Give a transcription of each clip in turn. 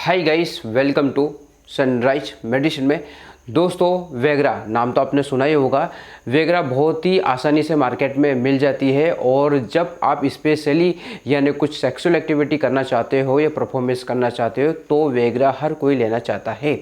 Hi guys, welcome to Sunrise Medicine में। दोस्तों, वेगरा नाम तो आपने सुना ही होगा। वेगरा बहुत ही आसानी से मार्केट में मिल जाती है और जब आप स्पेशली यानी कुछ सेक्सुअल एक्टिविटी करना चाहते हो या परफॉर्मेंस करना चाहते हो तो वेगरा हर कोई लेना चाहता है।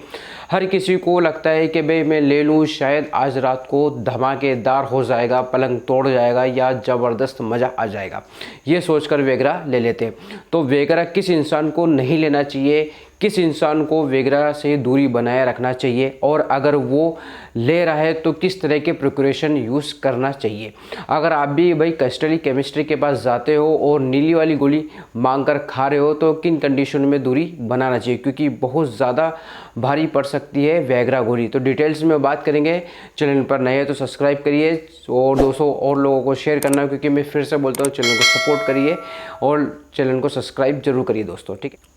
हर किसी को लगता है कि भाई मैं ले लूँ, शायद आज रात को धमाकेदार हो जाएगा, पलंग तोड़ जाएगा या ज़बरदस्त मज़ा आ जाएगा, ये सोचकर वेगरा ले लेते हैं। तो वेगरा किस इंसान को नहीं लेना चाहिए, किस इंसान को वेगरा से दूरी बनाए रखना चाहिए और अगर वो ले रहा है तो किस तरह के प्रिपरेशन यूज़ करना चाहिए। अगर आप भी भाई कस्टडी केमिस्ट्री के पास जाते हो और नीली वाली गोली मांग कर खा रहे हो तो किन कंडीशन में दूरी बनाना चाहिए, क्योंकि बहुत ज़्यादा भारी पड़ सकती है वेगरा गोली। तो डिटेल्स में बात करेंगे। चैनल पर नए हैं तो सब्सक्राइब करिए और दोस्तों और लोगों को शेयर करना, क्योंकि मैं फिर से बोलता हूँ चैनल को सपोर्ट करिए और चैनल को सब्सक्राइब जरूर करिए दोस्तों, ठीक है।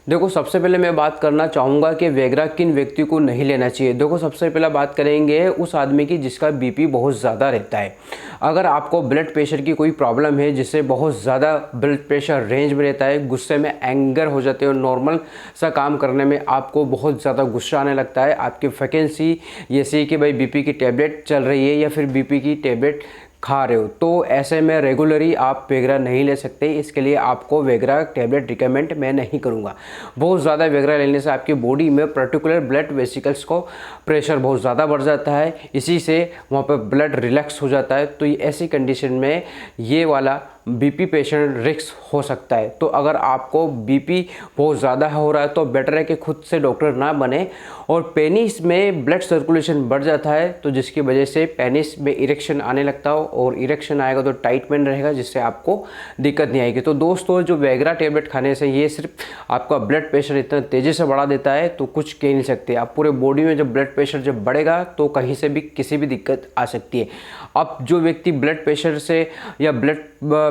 देखो, सबसे पहले मैं बात करना चाहूँगा कि वेगरा किन व्यक्ति को नहीं लेना चाहिए। देखो, सबसे पहले बात करेंगे उस आदमी की जिसका बीपी बहुत ज़्यादा रहता है। अगर आपको ब्लड प्रेशर की कोई प्रॉब्लम है जिससे बहुत ज़्यादा ब्लड प्रेशर रेंज में रहता है, गुस्से में एंगर हो जाते हो, नॉर्मल सा काम करने में आपको बहुत ज़्यादा गुस्सा आने लगता है, आपकी फ्रिक्वेंसी जैसे कि भाई बीपी की टेबलेट चल रही है या फिर बीपी की टेबलेट खा रहे हो, तो ऐसे में रेगुलरली आप वेगरा नहीं ले सकते। इसके लिए आपको वेगरा टैबलेट रिकमेंड मैं नहीं करूँगा। बहुत ज़्यादा वेगरा लेने से आपकी बॉडी में पर्टिकुलर ब्लड वेसिकल्स को प्रेशर बहुत ज़्यादा बढ़ जाता है, इसी से वहाँ पर ब्लड रिलैक्स हो जाता है। तो ऐसी कंडीशन में ये वाला बीपी पेशेंट रिस्क हो सकता है। तो अगर आपको बीपी बहुत ज़्यादा हो रहा है तो बेटर है कि खुद से डॉक्टर ना बने। और पेनिस में ब्लड सर्कुलेशन बढ़ जाता है तो जिसकी वजह से पेनिस में इरेक्शन आने लगता हो और इरेक्शन आएगा तो टाइट पेन रहेगा, जिससे आपको दिक्कत नहीं आएगी। तो दोस्तों, जो वेगरा टेबलेट खाने से ये सिर्फ आपका ब्लड प्रेशर इतना तेज़ी से बढ़ा देता है तो कुछ कह नहीं सकते। आप पूरे बॉडी में जब ब्लड प्रेशर जब बढ़ेगा तो कहीं से भी किसी भी दिक्कत आ सकती है। अब जो व्यक्ति ब्लड प्रेशर से या ब्लड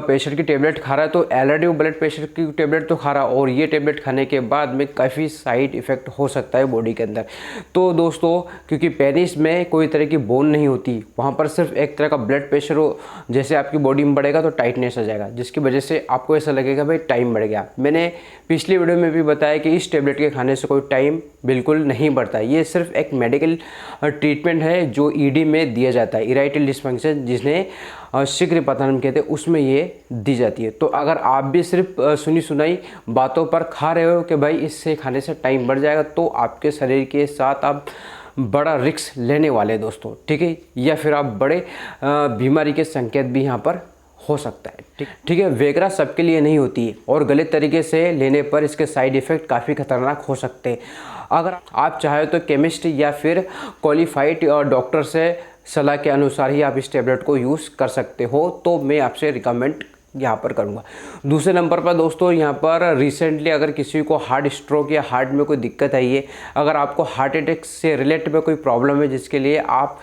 प्रेशर की टेबलेट खा रहा है तो ऑलरेडी वो ब्लड प्रेशर की टेबलेट तो खा रहा है और ये टेबलेट खाने के बाद में काफ़ी साइड इफ़ेक्ट हो सकता है बॉडी के अंदर। तो दोस्तों, क्योंकि पेनिस में कोई तरह की बोन नहीं होती, वहाँ पर सिर्फ एक तरह का ब्लड प्रेशर हो, जैसे आपकी बॉडी में बढ़ेगा तो टाइटनेस आ जाएगा, जिसकी वजह से आपको ऐसा लगेगा भाई टाइम बढ़ गया। मैंने पिछली वीडियो में भी बताया कि इस टेबलेट के खाने से कोई टाइम बिल्कुल नहीं बढ़ता। ये सिर्फ एक मेडिकल ट्रीटमेंट है जो ईडी में दिया जाता है, इरेक्टाइल डिस्फंक्शन जिसने शीघ्र पतन कहते हैं, उसमें ये दी जाती है। तो अगर आप भी सिर्फ सुनी सुनाई बातों पर खा रहे हो कि भाई इससे खाने से टाइम बढ़ जाएगा, तो आपके शरीर के साथ आप बड़ा रिस्क लेने वाले हैं दोस्तों, ठीक है। या फिर आप बड़े बीमारी के संकेत भी यहाँ पर हो सकता है, ठीक है। वेगरा सबके लिए नहीं होती है और गलत तरीके से लेने पर इसके साइड इफ़ेक्ट काफ़ी खतरनाक हो सकते हैं। अगर आप चाहे तो केमिस्ट या फिर क्वालिफाइड डॉक्टर से सलाह के अनुसार ही आप इस टेबलेट को यूज़ कर सकते हो, तो मैं आपसे रिकमेंड यहाँ पर करूँगा। दूसरे नंबर पर दोस्तों, यहाँ पर रिसेंटली अगर किसी को हार्ट स्ट्रोक या हार्ट में कोई दिक्कत आई है, अगर आपको हार्ट अटैक से रिलेटेड में कोई प्रॉब्लम है जिसके लिए आप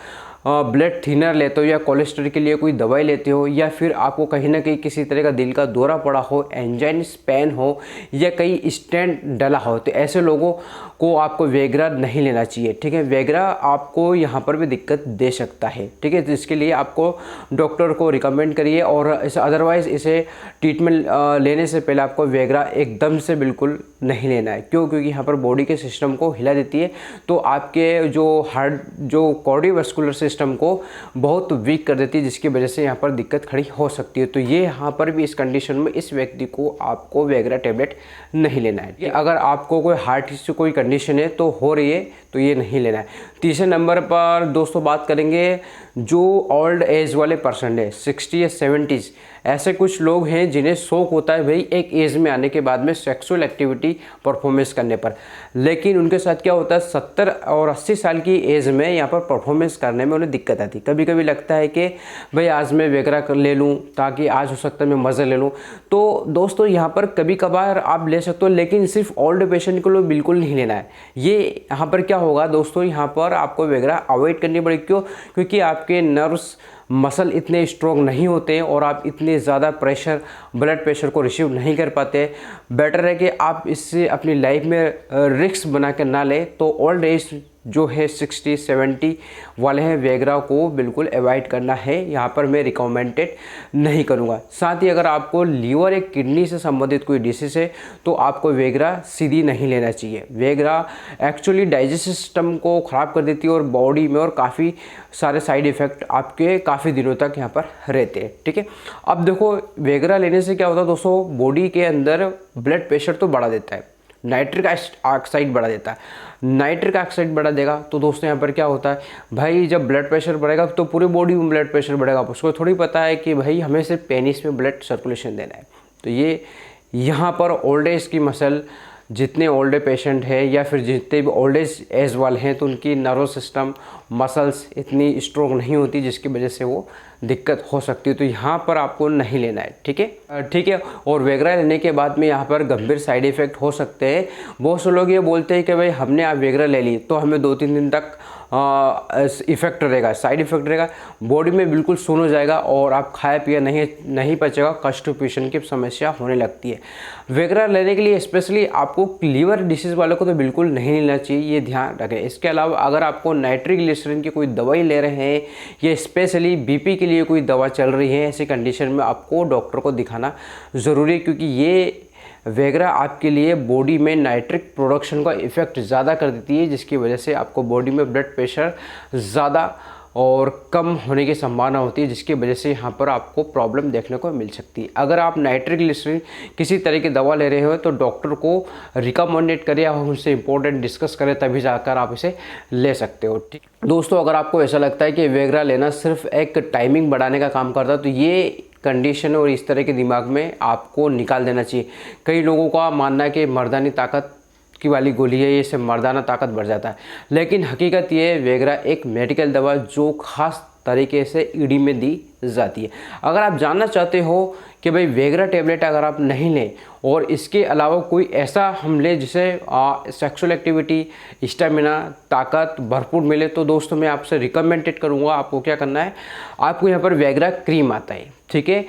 ब्लड थिनर लेते हो या कोलेस्ट्रॉल के लिए कोई दवाई लेते हो, या फिर आपको कहीं ना कहीं किसी तरह का दिल का दौरा पड़ा हो, एंजाइन पेन हो या कहीं स्टेंट डला हो, तो ऐसे लोगों को आपको वेगरा नहीं लेना चाहिए, ठीक है। वेगरा आपको यहाँ पर भी दिक्कत दे सकता है, ठीक है। तो इसके लिए आपको डॉक्टर को रिकमेंड करिए और इसे अदरवाइज़ इसे ट्रीटमेंट लेने से पहले आपको वेगरा एकदम से बिल्कुल नहीं लेना है। क्यों? क्योंकि यहाँ पर बॉडी के सिस्टम को हिला देती है, तो आपके जो हार्ट जो कार्डियोवैस्कुलर सिस्टम को बहुत वीक कर देती है, जिसकी वजह से यहाँ पर दिक्कत खड़ी हो सकती है। तो ये यहाँ पर भी इस कंडीशन में इस व्यक्ति को आपको वेगरा टेबलेट नहीं लेना है। अगर आपको कोई हार्ट से कोई कंडीशन है तो हो रही है तो ये नहीं लेना है। तीसरे नंबर पर दोस्तों बात करेंगे जो ओल्ड एज वाले पर्सन है, 60 या 70s, ऐसे कुछ लोग हैं जिन्हें शौक होता है भाई एक एज में आने के बाद में सेक्सुअल एक्टिविटी परफॉर्मेंस करने पर, लेकिन उनके साथ क्या होता है 70 और 80 साल की एज में यहाँ पर परफॉर्मेंस करने में उन्हें दिक्कत आती। कभी कभी लगता है कि भाई आज मैं वेगरा ले लूँ ताकि आज हो सकता है मैं मज़ा ले लूँ। तो दोस्तों, यहाँ पर कभी कभार आप ले सकते हो, लेकिन सिर्फ ओल्ड पेशेंट को बिल्कुल नहीं लेना है। ये यहाँ पर क्या होगा दोस्तों, यहाँ पर आपको वेगरा अवॉइड करनी पड़ेगी। क्यों? क्योंकि आपके नर्व्स मसल इतने स्ट्रॉन्ग नहीं होते और आप इतने ज़्यादा प्रेशर ब्लड प्रेशर को रिसीव नहीं कर पाते। बेटर है कि आप इससे अपनी लाइफ में रिस्क बना कर ना लें। तो ओल्ड एज जो है 60-70 वाले हैं, वेगरा को बिल्कुल अवॉइड करना है, यहाँ पर मैं रिकमेंडेड नहीं करूँगा। साथ ही अगर आपको लीवर या किडनी से संबंधित कोई डिसीज़ है तो आपको वेगरा सीधी नहीं लेना चाहिए। वेगरा एक्चुअली डाइजेस्टिव सिस्टम को ख़राब कर देती है और बॉडी में और काफ़ी सारे साइड इफ़ेक्ट आपके काफ़ी दिनों तक यहाँ पर रहते हैं, ठीक है। अब देखो वेगरा लेने से क्या होता है दोस्तों, बॉडी के अंदर ब्लड प्रेशर तो बढ़ा देता है, नाइट्रिक ऑक्साइड बढ़ा देता है। नाइट्रिक ऑक्साइड बढ़ा देगा तो दोस्तों यहाँ पर क्या होता है भाई, जब ब्लड प्रेशर बढ़ेगा तो पूरी बॉडी में ब्लड प्रेशर बढ़ेगा। उसको थोड़ी पता है कि भाई हमें सिर्फ पेनिस में ब्लड सर्कुलेशन देना है। तो ये यहाँ पर ओल्ड एज की मसल, जितने ओल्ड पेशेंट है या फिर जितने भी ओल्ड एज वाले हैं तो उनकी नर्वस सिस्टम मसल्स इतनी स्ट्रोंग नहीं होती, जिसकी वजह से वो दिक्कत हो सकती है। तो यहाँ पर आपको नहीं लेना है, ठीक है, ठीक है। और वेगरा लेने के बाद में यहाँ पर गंभीर साइड इफ़ेक्ट हो सकते हैं। बहुत से लोग ये बोलते हैं कि भाई हमने आप वेगरा ले ली तो हमें 2-3 दिन तक इफ़ेक्ट रहेगा, साइड इफ़ेक्ट रहेगा, बॉडी में बिल्कुल सुन हो जाएगा और आप खाया पिया नहीं पचेगा, कॉन्स्टिपेशन की समस्या होने लगती है। वेगरा लेने के लिए स्पेशली आपको लीवर डिसीज़ वालों को तो बिल्कुल नहीं लेना चाहिए, ये ध्यान रखें। इसके अलावा अगर आपको नाइट्रोग्लिसरीन की कोई दवाई ले रहे हैं या स्पेशली बीपी के लिए कोई दवा चल रही है, ऐसी कंडीशन में आपको डॉक्टर को दिखाना ज़रूरी है, क्योंकि ये वेगरा आपके लिए बॉडी में नाइट्रिक प्रोडक्शन का इफ़ेक्ट ज़्यादा कर देती है, जिसकी वजह से आपको बॉडी में ब्लड प्रेशर ज़्यादा और कम होने की संभावना होती है, जिसकी वजह से यहाँ पर आपको प्रॉब्लम देखने को मिल सकती है। अगर आप नाइट्रोग्लिसरीन किसी तरह की दवा ले रहे हो तो डॉक्टर को रिकमेंडेड करें या उनसे इंपॉर्टेंट डिस्कस करें, तभी जाकर आप इसे ले सकते हो, ठीक दोस्तों। अगर आपको ऐसा लगता है कि वेगरा लेना सिर्फ एक टाइमिंग बढ़ाने का काम करता है तो ये कंडीशन और इस तरह के दिमाग में आपको निकाल देना चाहिए। कई लोगों का मानना है कि मर्दानी ताकत की वाली गोली है, ये से मर्दाना ताकत बढ़ जाता है, लेकिन हकीकत ये है वेगरा एक मेडिकल दवा जो खास तरीके से ईडी में दी जाती है। अगर आप जानना चाहते हो कि भाई वेगरा टेबलेट अगर आप नहीं लें और इसके अलावा कोई ऐसा हम लें जिसे सेक्सुअल एक्टिविटी, स्टेमिना, ताकत भरपूर मिले, तो दोस्तों मैं आपसे रिकमेंडेड करूँगा आपको क्या करना है, आपको यहाँ पर वेगरा क्रीम आता है, ठीक है,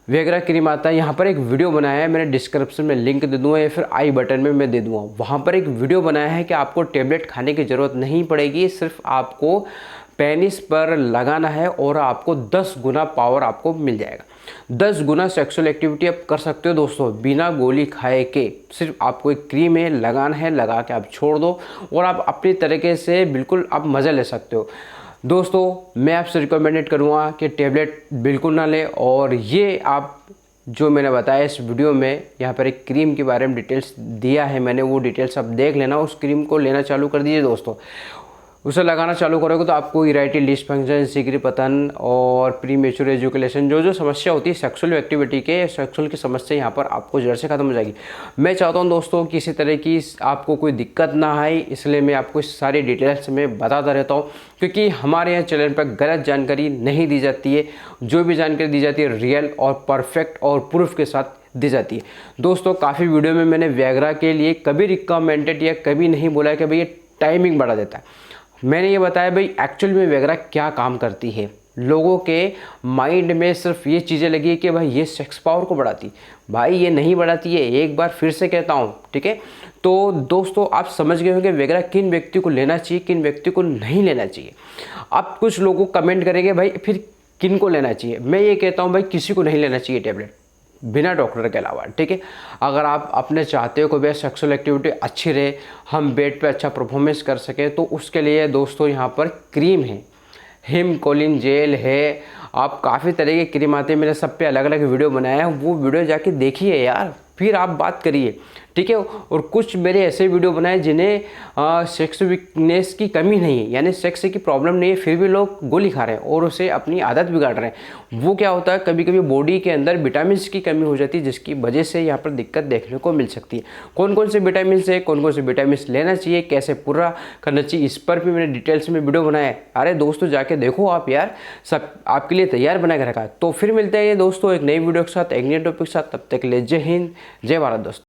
वेगरा क्रीम आता है। यहाँ पर एक वीडियो बनाया है, मैंने डिस्क्रिप्शन में लिंक दे दूँगा या फिर आई बटन में मैं दे दूँगा, वहाँ पर एक वीडियो बनाया है कि आपको टेबलेट खाने की ज़रूरत नहीं पड़ेगी, सिर्फ आपको पेनिस पर लगाना है और आपको 10 गुना पावर आपको मिल जाएगा। 10 गुना सेक्सुअल एक्टिविटी आप कर सकते हो दोस्तों बिना गोली खाए के। सिर्फ आपको एक क्रीम है, लगाना है, लगा के आप छोड़ दो और आप अपनी तरीके से बिल्कुल आप मज़ा ले सकते हो। दोस्तों मैं आपसे रिकमेंडेड करूँगा कि टेबलेट बिल्कुल ना लें, और ये आप जो मैंने बताया इस वीडियो में, यहाँ पर एक क्रीम के बारे में डिटेल्स दिया है मैंने, वो डिटेल्स आप देख लेना, उस क्रीम को लेना चालू कर दीजिए दोस्तों। उसे लगाना चालू करोगे तो आपको इरेक्टाइल डिसफंक्शन, शीघ्र पतन और प्रीमेच्योर एजुकेशन, जो समस्या होती है सेक्सुअल एक्टिविटी के, सेक्सुअल की समस्या यहाँ पर आपको जड़ से खत्म हो जाएगी। मैं चाहता हूँ दोस्तों किसी तरह की आपको कोई दिक्कत ना आए, इसलिए मैं आपको सारी डिटेल्स में बताता रहता हूँ, क्योंकि हमारे यहाँ चैनल पर गलत जानकारी नहीं दी जाती है। जो भी जानकारी दी जाती है रियल और परफेक्ट और प्रूफ के साथ दी जाती है। दोस्तों काफ़ी वीडियो में मैंने वेगरा के लिए कभी रिकमेंडेड या कभी नहीं बोला कि भाई ये टाइमिंग बढ़ा देता है। मैंने ये बताया भाई एक्चुअल में वेगरा क्या काम करती है। लोगों के माइंड में सिर्फ ये चीज़ें लगी है कि भाई ये सेक्स पावर को बढ़ाती, भाई ये नहीं बढ़ाती है, एक बार फिर से कहता हूँ, ठीक है। तो दोस्तों आप समझ गए होंगे वेगरा किन व्यक्ति को लेना चाहिए, किन व्यक्ति को नहीं लेना चाहिए। अब कुछ लोगों को कमेंट करेंगे भाई फिर किन को लेना चाहिए। मैं ये कहता हूँ भाई किसी को नहीं लेना चाहिए टेबलेट बिना डॉक्टर के अलावा, ठीक है। अगर आप अपने चाहते हो कि भाई सेक्सुअल एक्टिविटी अच्छी रहे, हम बेड पे अच्छा परफॉर्मेंस कर सकें, तो उसके लिए दोस्तों यहाँ पर क्रीम है, हिमकोलिन जेल है, आप काफ़ी तरह के क्रीम आते हैं, मैंने सब पे अलग अलग वीडियो बनाया है, वो वीडियो जाके देखिए यार, फिर आप बात करिए, ठीक है। और कुछ मेरे ऐसे वीडियो बनाए जिन्हें सेक्स वीकनेस की कमी नहीं है, यानी सेक्स की प्रॉब्लम नहीं है, फिर भी लोग गोली खा रहे हैं और उसे अपनी आदत बिगाड़ रहे हैं। वो क्या होता है, कभी कभी बॉडी के अंदर विटामिन की कमी हो जाती है, जिसकी वजह से यहाँ पर दिक्कत देखने को मिल सकती है। कौन कौन से विटामिन है, कौन कौन से विटामिन लेना चाहिए, कैसे पूरा करना चाहिए, इस पर भी मैंने डिटेल्स में वीडियो बनाया है। अरे दोस्तों जाके देखो आप यार, सब आपके लिए तैयार बना के रखा है। तो फिर मिलते हैं दोस्तों एक नई वीडियो के साथ, एक नए टॉपिक के साथ, तब तक के लिए जय हिंद, जय भारत दोस्तों।